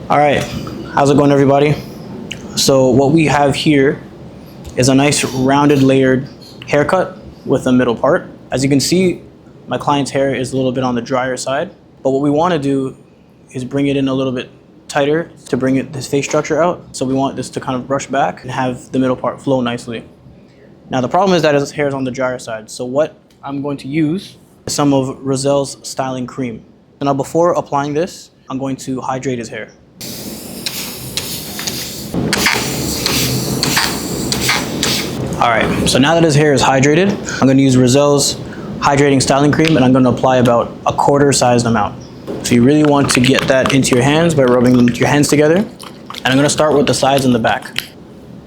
All right, how's it going, everybody? So what we have here is a nice rounded layered haircut with a middle part. As you can see, my client's hair is a little bit on the drier side, but what we want to do is bring it in a little bit tighter to bring this face structure out. So we want this to kind of brush back and have the middle part flow nicely. Now the problem is that his hair is on the drier side. So what I'm going to use is some of Rozelle's styling cream. So now before applying this, I'm going to hydrate his hair. All right, so now that his hair is hydrated, I'm going to use Rozelle's hydrating styling cream, and I'm going to apply about a quarter sized amount. So you really want to get that into your hands by rubbing your hands together. And I'm going to start with the sides and the back.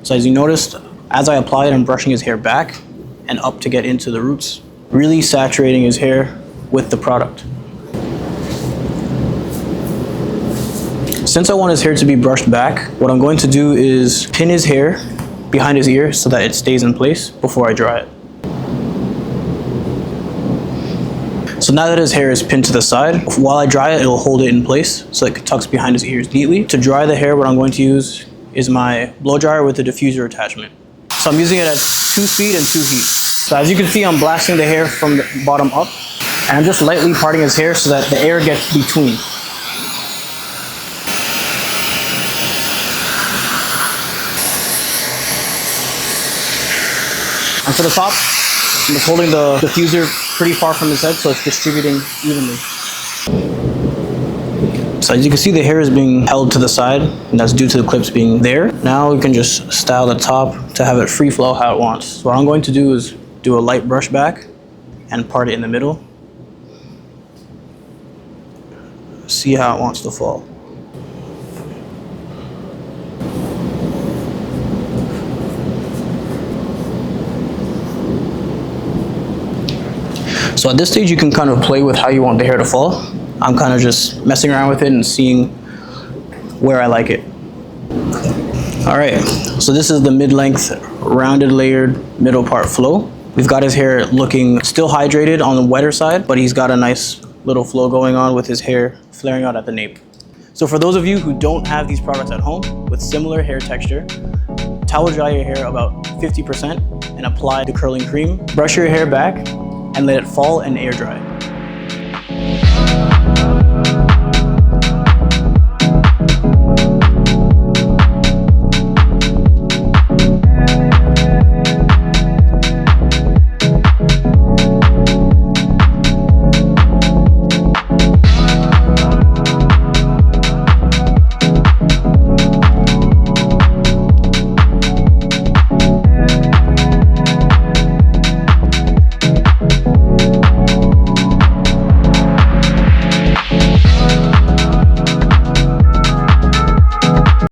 So as you noticed, as I apply it, I'm brushing his hair back and up to get into the roots, really saturating his hair with the product. Since I want his hair to be brushed back, what I'm going to do is pin his hair behind his ear so that it stays in place before I dry it. So now that his hair is pinned to the side, while I dry it, it'll hold it in place so it tucks behind his ears neatly. To dry the hair, what I'm going to use is my blow dryer with the diffuser attachment. So I'm using it at 2 speed and 2 heat. So as you can see, I'm blasting the hair from the bottom up, and I'm just lightly parting his hair so that the air gets between. And for the top, I'm just holding the diffuser pretty far from his head so it's distributing evenly. So as you can see, the hair is being held to the side, and that's due to the clips being there. Now we can just style the top to have it free flow how it wants. So what I'm going to do is do a light brush back and part it in the middle. See how it wants to fall. So at this stage, you can kind of play with how you want the hair to fall. I'm kind of just messing around with it and seeing where I like it. All right, so this is the mid-length rounded layered middle part flow. We've got his hair looking still hydrated on the wetter side, but he's got a nice little flow going on with his hair flaring out at the nape. So for those of you who don't have these products at home with similar hair texture, towel dry your hair about 50% and apply the curling cream. Brush your hair back and let it fall and air dry.